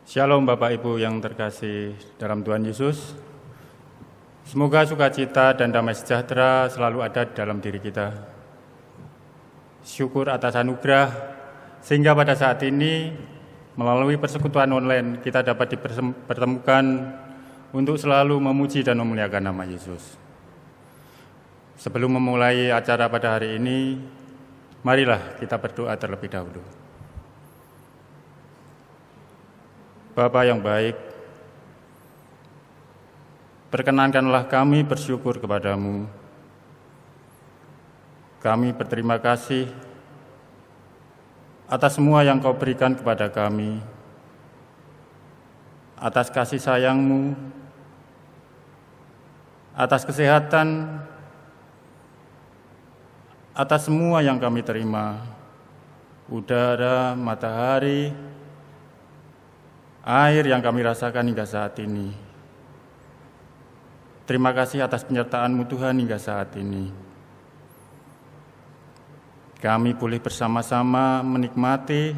Shalom Bapak Ibu yang terkasih dalam Tuhan Yesus. Semoga sukacita dan damai sejahtera selalu ada di dalam diri kita. Syukur atas anugerah sehingga pada saat ini melalui persekutuan online kita dapat dipertemukan untuk selalu memuji dan memuliakan nama Yesus. Sebelum memulai acara pada hari ini, marilah kita berdoa terlebih dahulu. Bapa yang baik, perkenankanlah kami bersyukur kepadamu. Kami berterima kasih atas semua yang kau berikan kepada kami, atas kasih sayang-Mu, atas kesehatan, atas semua yang kami terima, udara, matahari, air yang kami rasakan hingga saat ini. Terima kasih atas penyertaan-Mu Tuhan hingga saat ini. Kami boleh bersama-sama menikmati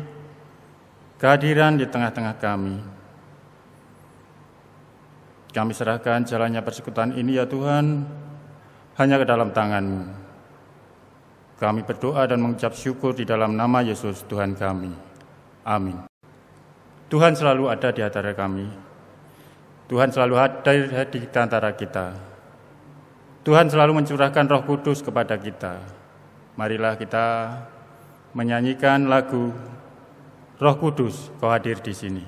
kehadiran di tengah-tengah kami. Kami serahkan jalannya persekutuan ini ya Tuhan, hanya ke dalam tangan-Mu. Kami berdoa dan mengucap syukur di dalam nama Yesus Tuhan kami. Amin. Tuhan selalu ada di antara kami. Tuhan selalu hadir di antara kita. Tuhan selalu mencurahkan Roh Kudus kepada kita. Marilah kita menyanyikan lagu Roh Kudus, Kau hadir di sini.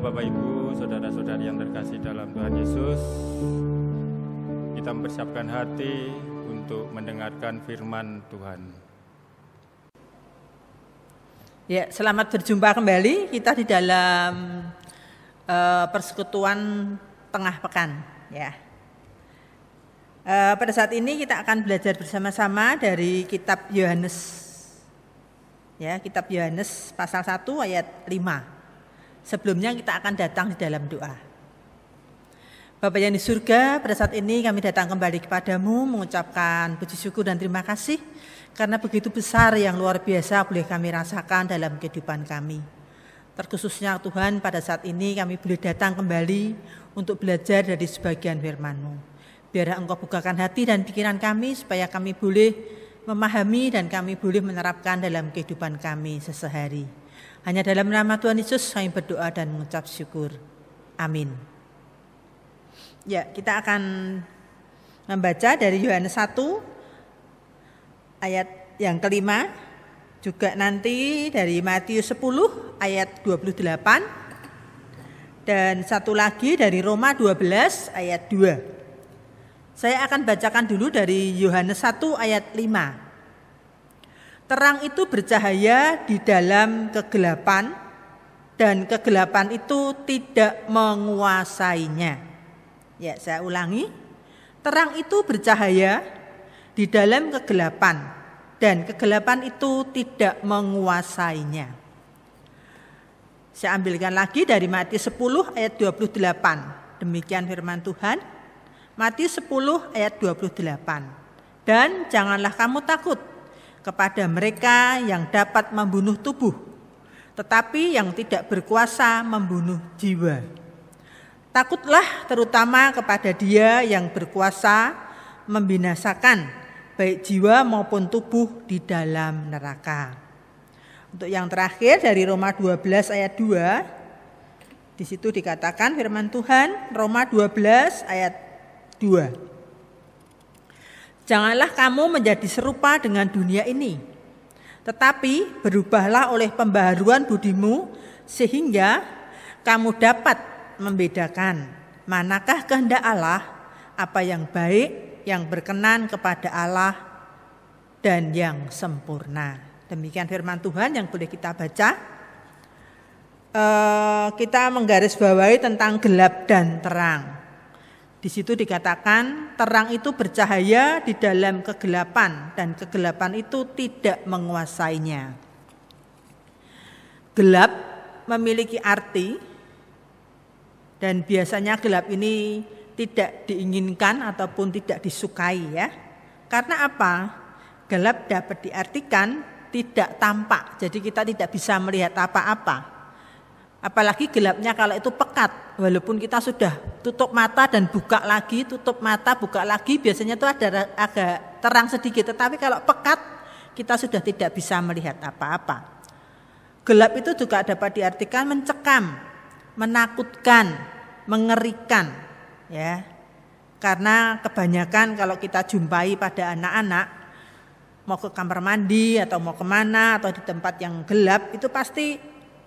Bapak Ibu, saudara-saudari yang terkasih dalam Tuhan Yesus, kita mempersiapkan hati untuk mendengarkan firman Tuhan. Ya, selamat berjumpa kembali kita di dalam persekutuan tengah pekan. Ya, pada saat ini kita akan belajar bersama-sama dari Kitab Yohanes. Ya, Kitab Yohanes pasal 1 ayat 5. Sebelumnya kita akan datang di dalam doa. Bapa yang di surga, pada saat ini kami datang kembali kepadamu mengucapkan puji syukur dan terima kasih karena begitu besar yang luar biasa boleh kami rasakan dalam kehidupan kami. Terkhususnya Tuhan, pada saat ini kami boleh datang kembali untuk belajar dari sebagian firman-Mu. Biar Engkau bukakan hati dan pikiran kami supaya kami boleh memahami dan kami boleh menerapkan dalam kehidupan kami sehari-hari. Hanya dalam nama Tuhan Yesus kami berdoa dan mengucap syukur. Amin. Ya, kita akan membaca dari Yohanes 1 ayat yang kelima, juga nanti dari Matius 10 ayat 28, dan satu lagi dari Roma 12 ayat 2. Saya akan bacakan dulu dari Yohanes 1 ayat 5. Terang itu bercahaya di dalam kegelapan, dan kegelapan itu tidak menguasainya. Ya, saya ulangi. Terang itu bercahaya di dalam kegelapan, dan kegelapan itu tidak menguasainya. Saya ambilkan lagi dari Matius 10 ayat 28. Demikian firman Tuhan. Matius 10 ayat 28. Dan janganlah kamu takut kepada mereka yang dapat membunuh tubuh, tetapi yang tidak berkuasa membunuh jiwa. Takutlah terutama kepada Dia yang berkuasa membinasakan baik jiwa maupun tubuh di dalam neraka. Untuk yang terakhir dari Roma 12 ayat 2, di situ dikatakan firman Tuhan, Roma 12 ayat 2. Janganlah kamu menjadi serupa dengan dunia ini, tetapi berubahlah oleh pembaharuan budimu sehingga kamu dapat membedakan manakah kehendak Allah, apa yang baik, yang berkenan kepada Allah, dan yang sempurna. Demikian firman Tuhan yang boleh kita baca. Kita menggarisbawahi tentang gelap dan terang. Di situ dikatakan terang itu bercahaya di dalam kegelapan, dan kegelapan itu tidak menguasainya. Gelap memiliki arti, dan biasanya gelap ini tidak diinginkan ataupun tidak disukai ya. Karena apa? Gelap dapat diartikan tidak tampak. Jadi kita tidak bisa melihat apa-apa. Apalagi gelapnya kalau itu pekat. Walaupun kita sudah tutup mata dan buka lagi, tutup mata, buka lagi, biasanya itu ada agak terang sedikit. Tetapi kalau pekat, kita sudah tidak bisa melihat apa-apa. Gelap itu juga dapat diartikan mencekam, menakutkan, mengerikan ya. Karena kebanyakan kalau kita jumpai pada anak-anak mau ke kamar mandi atau mau kemana atau di tempat yang gelap itu pasti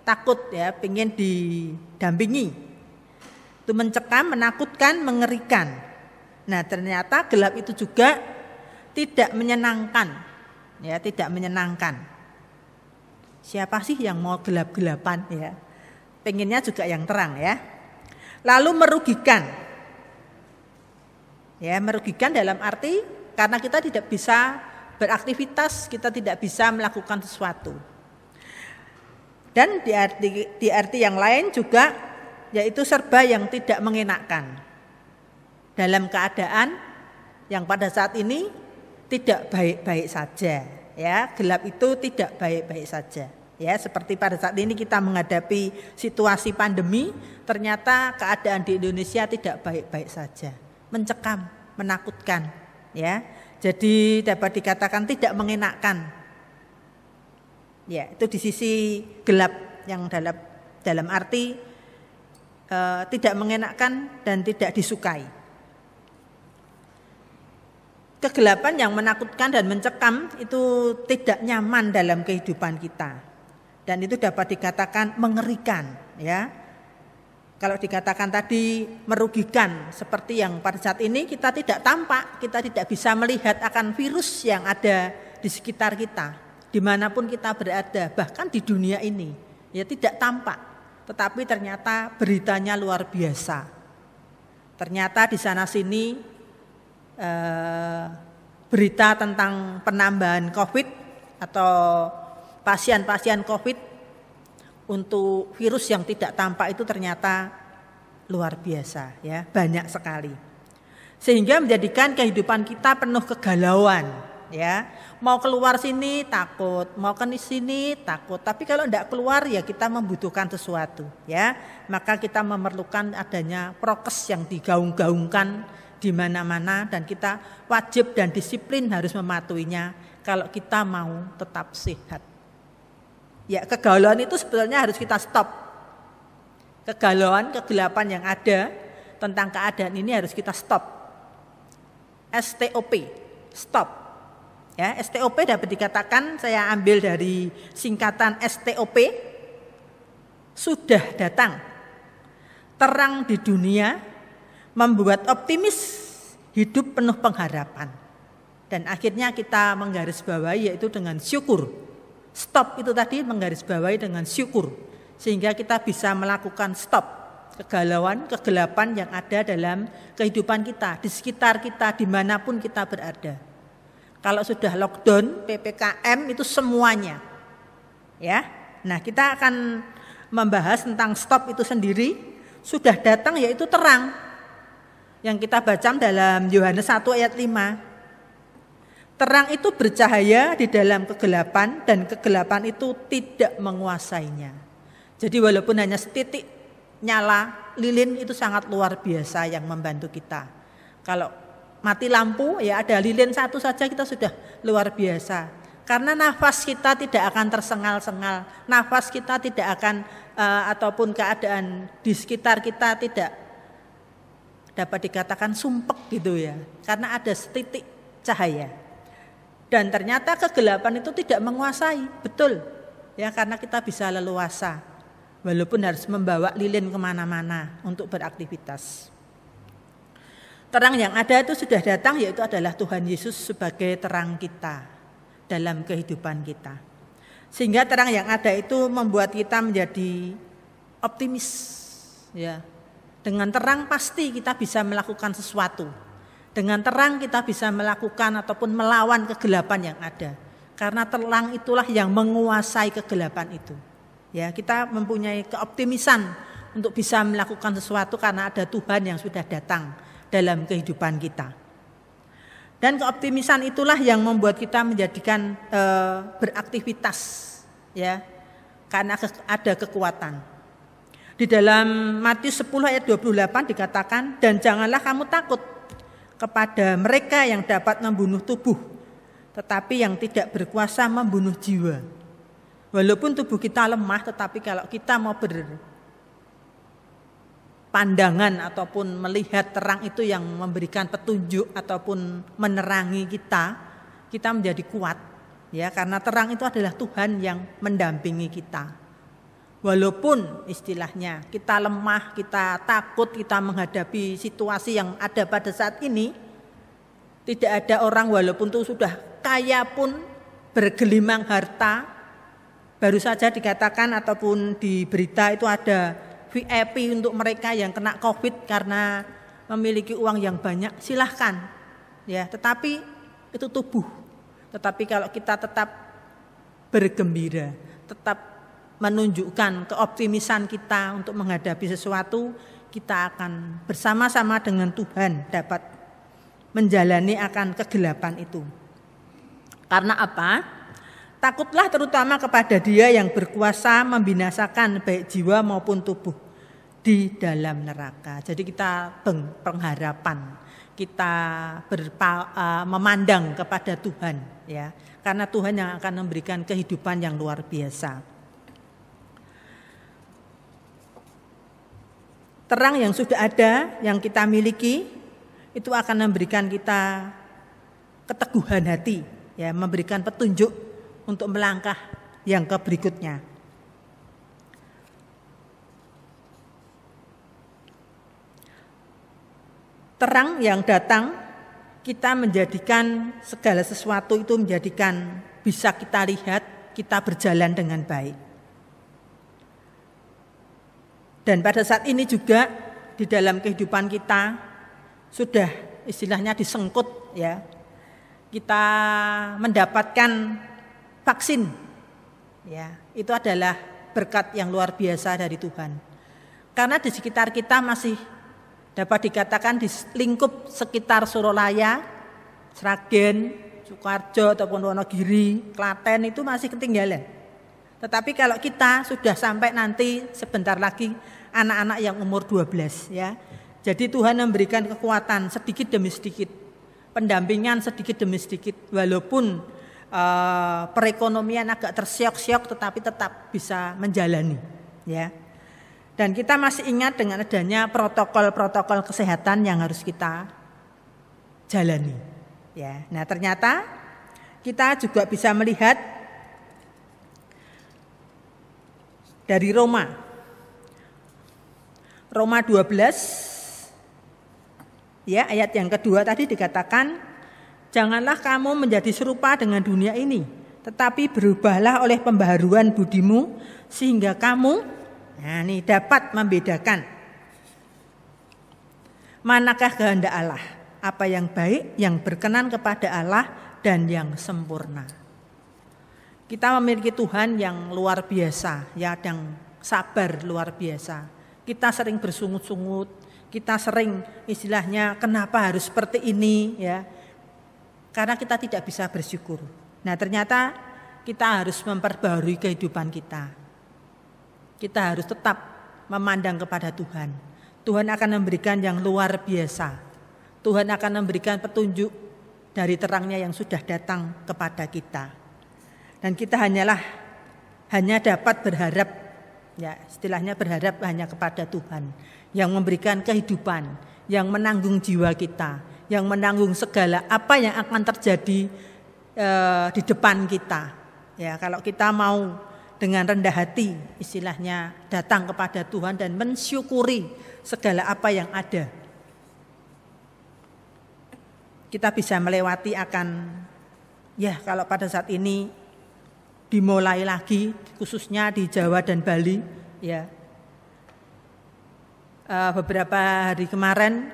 takut ya, pengen didampingi. Itu mencekam, menakutkan, mengerikan. Nah, ternyata gelap itu juga tidak menyenangkan. Ya, tidak menyenangkan. Siapa sih yang mau gelap-gelapan ya? Pengennya juga yang terang ya. Lalu merugikan. Ya, merugikan dalam arti karena kita tidak bisa beraktivitas, kita tidak bisa melakukan sesuatu. Dan di arti yang lain juga yaitu serba yang tidak mengenakkan. Dalam keadaan yang pada saat ini tidak baik-baik saja, ya, gelap itu tidak baik-baik saja. Ya, seperti pada saat ini kita menghadapi situasi pandemi, ternyata keadaan di Indonesia tidak baik-baik saja, mencekam, menakutkan, ya. Jadi dapat dikatakan tidak mengenakkan. Ya, itu di sisi gelap yang dalam arti tidak mengenakkan dan tidak disukai. Kegelapan yang menakutkan dan mencekam itu tidak nyaman dalam kehidupan kita. Dan itu dapat dikatakan mengerikan ya. Kalau dikatakan tadi merugikan, seperti yang pada saat ini kita tidak tampak, kita tidak bisa melihat akan virus yang ada di sekitar kita, dimanapun kita berada, bahkan di dunia ini, ya tidak tampak. Tetapi ternyata beritanya luar biasa. Ternyata di sana sini berita tentang penambahan COVID atau pasien-pasien COVID untuk virus yang tidak tampak itu ternyata luar biasa ya, banyak sekali. Sehingga menjadikan kehidupan kita penuh kegalauan ya. Mau keluar sini takut, mau ke sini takut. Tapi kalau tidak keluar ya kita membutuhkan sesuatu ya. Maka kita memerlukan adanya prokes yang digaung-gaungkan di mana-mana dan kita wajib dan disiplin harus mematuhinya kalau kita mau tetap sehat. Ya, kegalauan itu sebetulnya harus kita stop. Kegalauan, kegelapan yang ada tentang keadaan ini harus kita stop. STOP, stop. Ya, STOP dapat dikatakan, saya ambil dari singkatan STOP, sudah datang. Terang di dunia, membuat optimis, hidup penuh pengharapan. Dan akhirnya kita menggarisbawahi yaitu dengan syukur. Stop itu tadi menggarisbawahi dengan syukur. Sehingga kita bisa melakukan stop kegalauan, kegelapan yang ada dalam kehidupan kita, di sekitar kita, dimanapun kita berada. Kalau sudah lockdown, PPKM itu semuanya. Ya. Nah, kita akan membahas tentang stop itu sendiri. Sudah datang yaitu terang. Yang kita baca dalam Yohanes 1 ayat 5. Terang itu bercahaya di dalam kegelapan dan kegelapan itu tidak menguasainya. Jadi walaupun hanya setitik nyala lilin itu sangat luar biasa yang membantu kita. Kalau mati lampu ya ada lilin satu saja kita sudah luar biasa. Karena nafas kita tidak akan tersengal-sengal, nafas kita tidak akan ataupun keadaan di sekitar kita tidak dapat dikatakan sumpek gitu ya. Karena ada setitik cahaya. Dan ternyata kegelapan itu tidak menguasai, betul. Ya karena kita bisa leluasa, walaupun harus membawa lilin kemana-mana untuk beraktivitas. Terang yang ada itu sudah datang yaitu adalah Tuhan Yesus sebagai terang kita dalam kehidupan kita. Sehingga terang yang ada itu membuat kita menjadi optimis. Ya. Dengan terang pasti kita bisa melakukan sesuatu. Dengan terang kita bisa melakukan ataupun melawan kegelapan yang ada. Karena terang itulah yang menguasai kegelapan itu. Ya, kita mempunyai keoptimisan untuk bisa melakukan sesuatu karena ada Tuhan yang sudah datang dalam kehidupan kita. Dan keoptimisan itulah yang membuat kita menjadikan beraktivitas ya. Karena ada kekuatan. Di dalam Matius 10 ayat 28 dikatakan, dan janganlah kamu takut kepada mereka yang dapat membunuh tubuh, tetapi yang tidak berkuasa membunuh jiwa. Walaupun tubuh kita lemah, tetapi kalau kita mau pandangan ataupun melihat terang itu yang memberikan petunjuk ataupun menerangi kita menjadi kuat ya, karena terang itu adalah Tuhan yang mendampingi kita. Walaupun istilahnya kita lemah, kita takut, kita menghadapi situasi yang ada pada saat ini, tidak ada orang walaupun itu sudah kaya pun bergelimang harta. Baru saja dikatakan ataupun di berita itu ada VIP untuk mereka yang kena COVID karena memiliki uang yang banyak, silahkan ya. Tetapi itu tubuh. Tetapi kalau kita tetap bergembira, tetap menunjukkan keoptimisan kita untuk menghadapi sesuatu, kita akan bersama-sama dengan Tuhan dapat menjalani akan kegelapan itu. Karena apa? Takutlah terutama kepada Dia yang berkuasa membinasakan baik jiwa maupun tubuh di dalam neraka. Jadi kita pengharapan, kita memandang kepada Tuhan ya, karena Tuhan yang akan memberikan kehidupan yang luar biasa. Terang yang sudah ada, yang kita miliki, itu akan memberikan kita keteguhan hati, ya, memberikan petunjuk untuk melangkah yang ke berikutnya. Terang yang datang, kita menjadikan segala sesuatu itu menjadikan bisa kita lihat, kita berjalan dengan baik. Dan pada saat ini juga di dalam kehidupan kita sudah istilahnya disengkut ya. Kita mendapatkan vaksin. Ya, itu adalah berkat yang luar biasa dari Tuhan. Karena di sekitar kita masih dapat dikatakan di lingkup sekitar Suralaya, Sragen, Sukoharjo ataupun Wonogiri, Klaten itu masih ketinggalan. Tetapi kalau kita sudah sampai nanti sebentar lagi anak-anak yang umur 12 ya. Jadi Tuhan memberikan kekuatan sedikit demi sedikit, pendampingan sedikit demi sedikit, walaupun perekonomian agak tersiok-siok tetapi tetap bisa menjalani ya. Dan kita masih ingat dengan adanya protokol-protokol kesehatan yang harus kita jalani ya. Nah, ternyata kita juga bisa melihat dari Roma 12 ya, ayat yang kedua tadi dikatakan, janganlah kamu menjadi serupa dengan dunia ini, tetapi berubahlah oleh pembaharuan budimu sehingga kamu dapat membedakan manakah kehendak Allah, apa yang baik, yang berkenan kepada Allah dan yang sempurna. Kita memiliki Tuhan yang luar biasa, ya, yang sabar luar biasa. Kita sering bersungut-sungut, kita sering istilahnya kenapa harus seperti ini ya. Karena kita tidak bisa bersyukur. Nah, ternyata kita harus memperbarui kehidupan kita. Kita harus tetap memandang kepada Tuhan. Tuhan akan memberikan yang luar biasa. Tuhan akan memberikan petunjuk dari terangnya yang sudah datang kepada kita. Dan kita hanya dapat berharap, ya istilahnya berharap hanya kepada Tuhan yang memberikan kehidupan, yang menanggung jiwa kita, yang menanggung segala apa yang akan terjadi di depan kita. Ya, kalau kita mau dengan rendah hati istilahnya datang kepada Tuhan dan mensyukuri segala apa yang ada, kita bisa melewati akan ya kalau pada saat ini dimulai lagi khususnya di Jawa dan Bali ya. Beberapa hari kemarin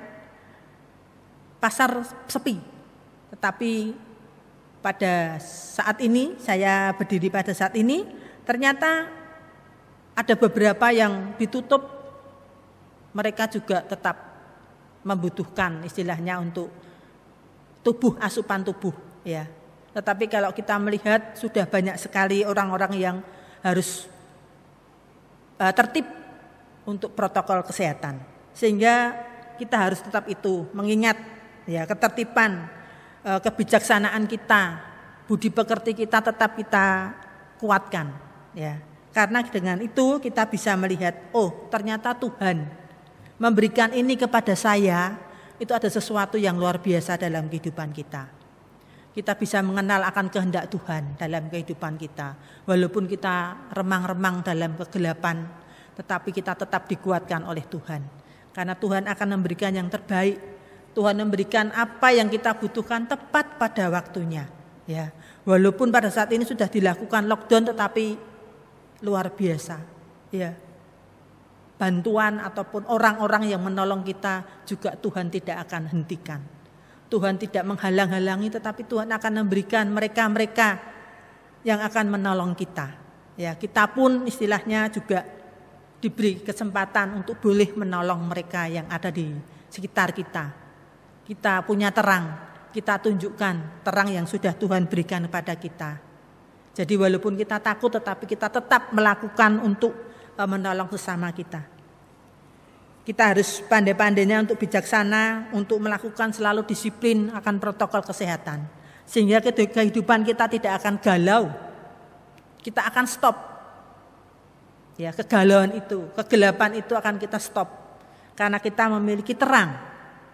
pasar sepi, tetapi pada saat ini saya berdiri pada saat ini ternyata ada beberapa yang ditutup, mereka juga tetap membutuhkan istilahnya untuk asupan tubuh ya. Tetapi kalau kita melihat sudah banyak sekali orang-orang yang harus tertib untuk protokol kesehatan. Sehingga kita harus tetap itu mengingat ya ketertiban, kebijaksanaan kita, budi pekerti kita tetap kita kuatkan. Ya, karena dengan itu kita bisa melihat, oh ternyata Tuhan memberikan ini kepada saya, itu ada sesuatu yang luar biasa dalam kehidupan kita. Kita bisa mengenal akan kehendak Tuhan dalam kehidupan kita. Walaupun kita remang-remang dalam kegelapan, tetapi kita tetap dikuatkan oleh Tuhan. Karena Tuhan akan memberikan yang terbaik. Tuhan memberikan apa yang kita butuhkan tepat pada waktunya. Ya, walaupun pada saat ini sudah dilakukan lockdown, tetapi luar biasa, ya. Bantuan ataupun orang-orang yang menolong kita juga Tuhan tidak akan hentikan. Tuhan tidak menghalang-halangi, tetapi Tuhan akan memberikan mereka-mereka yang akan menolong kita. Ya, kita pun istilahnya juga diberi kesempatan untuk boleh menolong mereka yang ada di sekitar kita. Kita punya terang, kita tunjukkan terang yang sudah Tuhan berikan kepada kita. Jadi walaupun kita takut, tetapi kita tetap melakukan untuk menolong sesama kita. Kita harus pandai-pandainya untuk bijaksana, untuk melakukan selalu disiplin akan protokol kesehatan. Sehingga kehidupan kita tidak akan galau. Kita akan stop. Ya, kegalauan itu, kegelapan itu akan kita stop. Karena kita memiliki terang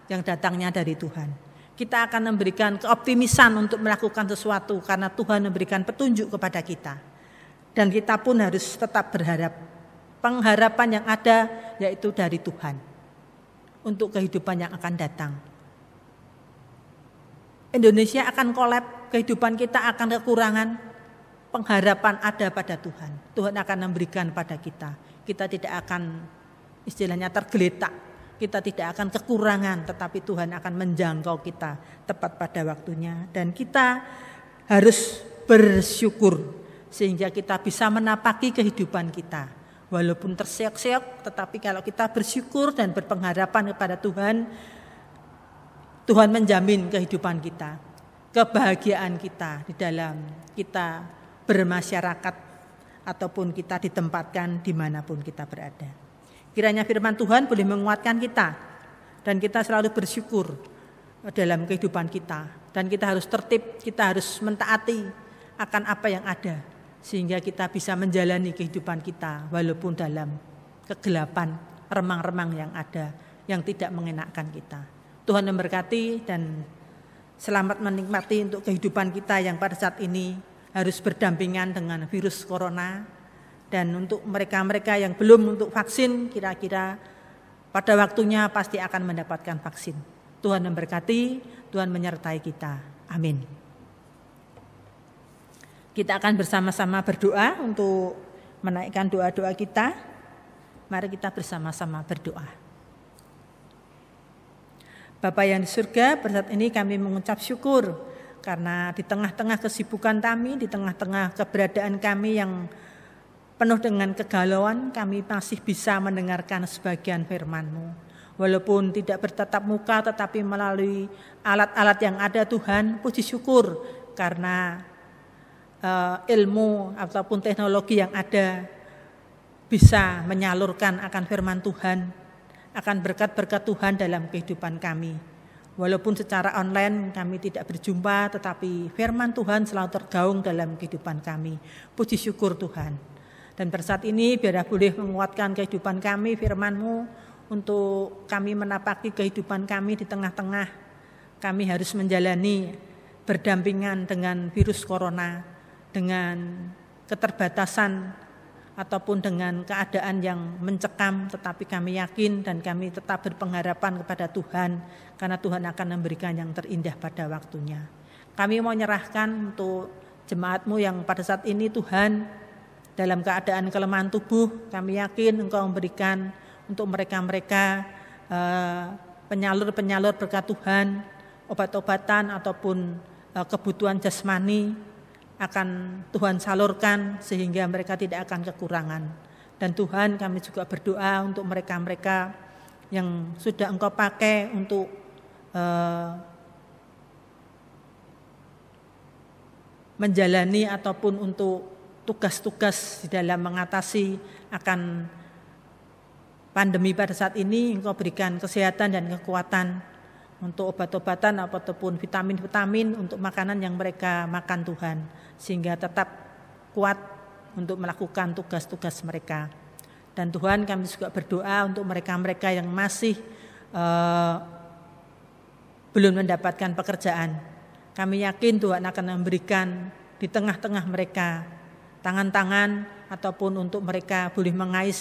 yang datangnya dari Tuhan. Kita akan memberikan keoptimisan untuk melakukan sesuatu karena Tuhan memberikan petunjuk kepada kita. Dan kita pun harus tetap berharap. Pengharapan yang ada yaitu dari Tuhan untuk kehidupan yang akan datang. Indonesia akan kolab, kehidupan kita akan kekurangan. Pengharapan ada pada Tuhan. Tuhan akan memberikan pada kita. Kita tidak akan istilahnya tergeletak. Kita tidak akan kekurangan, tetapi Tuhan akan menjangkau kita tepat pada waktunya. Dan kita harus bersyukur sehingga kita bisa menapaki kehidupan kita. Walaupun terseok-seok, tetapi kalau kita bersyukur dan berpengharapan kepada Tuhan, Tuhan menjamin kehidupan kita, kebahagiaan kita di dalam kita bermasyarakat ataupun kita ditempatkan dimanapun kita berada. Kiranya firman Tuhan boleh menguatkan kita dan kita selalu bersyukur dalam kehidupan kita. Dan kita harus tertib, kita harus mentaati akan apa yang ada, sehingga kita bisa menjalani kehidupan kita walaupun dalam kegelapan, remang-remang yang ada, yang tidak mengenakkan kita. Tuhan memberkati dan selamat menikmati untuk kehidupan kita yang pada saat ini harus berdampingan dengan virus corona. Dan untuk mereka-mereka yang belum untuk vaksin, kira-kira pada waktunya pasti akan mendapatkan vaksin. Tuhan memberkati, Tuhan menyertai kita. Amin. Kita akan bersama-sama berdoa untuk menaikkan doa-doa kita. Mari kita bersama-sama berdoa. Bapa yang di surga, pada saat ini kami mengucap syukur karena di tengah-tengah kesibukan kami, di tengah-tengah keberadaan kami yang penuh dengan kegalauan, kami masih bisa mendengarkan sebagian firman-Mu. Walaupun tidak bertatap muka tetapi melalui alat-alat yang ada Tuhan, puji syukur karena ilmu ataupun teknologi yang ada bisa menyalurkan akan firman Tuhan, akan berkat-berkat Tuhan dalam kehidupan kami. Walaupun secara online kami tidak berjumpa, tetapi firman Tuhan selalu tergaung dalam kehidupan kami. Puji syukur Tuhan. Dan pada saat ini biarlah boleh menguatkan kehidupan kami firman-Mu, untuk kami menapaki kehidupan kami di tengah-tengah kami harus menjalani berdampingan dengan virus corona, dengan keterbatasan ataupun dengan keadaan yang mencekam, tetapi kami yakin dan kami tetap berpengharapan kepada Tuhan karena Tuhan akan memberikan yang terindah pada waktunya. Kami mau menyerahkan untuk jemaat-Mu yang pada saat ini Tuhan dalam keadaan kelemahan tubuh, kami yakin Engkau memberikan untuk mereka-mereka penyalur-penyalur berkat Tuhan, obat-obatan ataupun kebutuhan jasmani akan Tuhan salurkan sehingga mereka tidak akan kekurangan. Dan Tuhan, kami juga berdoa untuk mereka-mereka yang sudah Engkau pakai untuk menjalani ataupun untuk tugas-tugas di dalam mengatasi akan pandemi pada saat ini. Engkau berikan kesehatan dan kekuatan untuk obat-obatan ataupun vitamin-vitamin untuk makanan yang mereka makan Tuhan, sehingga tetap kuat untuk melakukan tugas-tugas mereka. Dan Tuhan, kami juga berdoa untuk mereka-mereka yang masih belum mendapatkan pekerjaan. Kami yakin Tuhan akan memberikan di tengah-tengah mereka tangan-tangan ataupun untuk mereka boleh mengais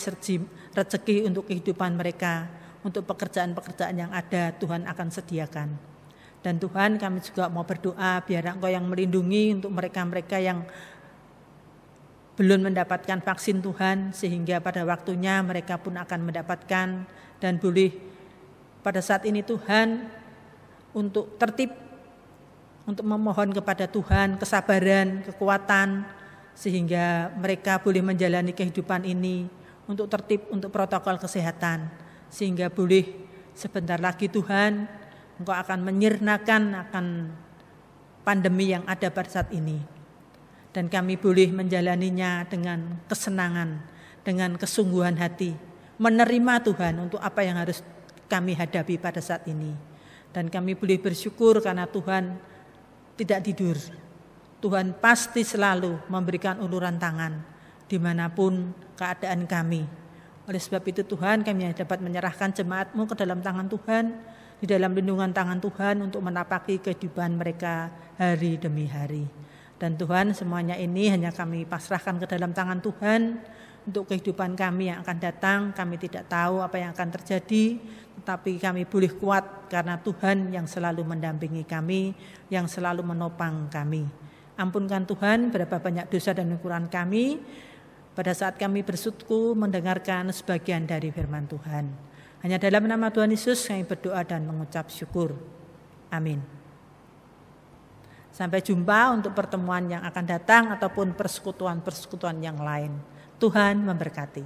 rezeki untuk kehidupan mereka, untuk pekerjaan-pekerjaan yang ada Tuhan akan sediakan. Dan Tuhan, kami juga mau berdoa biar Engkau yang melindungi untuk mereka-mereka yang belum mendapatkan vaksin Tuhan, sehingga pada waktunya mereka pun akan mendapatkan dan boleh pada saat ini Tuhan untuk tertib, untuk memohon kepada Tuhan kesabaran, kekuatan, sehingga mereka boleh menjalani kehidupan ini untuk tertib, untuk protokol kesehatan, sehingga boleh sebentar lagi Tuhan Engkau akan menyirnakan akan pandemi yang ada pada saat ini, dan kami boleh menjalaninya dengan kesenangan, dengan kesungguhan hati, menerima Tuhan untuk apa yang harus kami hadapi pada saat ini. Dan kami boleh bersyukur karena Tuhan tidak tidur. Tuhan pasti selalu memberikan uluran tangan dimanapun keadaan kami. Oleh sebab itu Tuhan, kami dapat menyerahkan jemaat-Mu ke dalam tangan Tuhan, di dalam lindungan tangan Tuhan untuk menapaki kehidupan mereka hari demi hari. Dan Tuhan, semuanya ini hanya kami pasrahkan ke dalam tangan Tuhan untuk kehidupan kami yang akan datang. Kami tidak tahu apa yang akan terjadi, tetapi kami boleh kuat karena Tuhan yang selalu mendampingi kami, yang selalu menopang kami. Ampunkan Tuhan berapa banyak dosa dan kekurangan kami pada saat kami bersekutu mendengarkan sebagian dari firman Tuhan. Hanya dalam nama Tuhan Yesus kami berdoa dan mengucap syukur. Amin. Sampai jumpa untuk pertemuan yang akan datang ataupun persekutuan-persekutuan yang lain. Tuhan memberkati.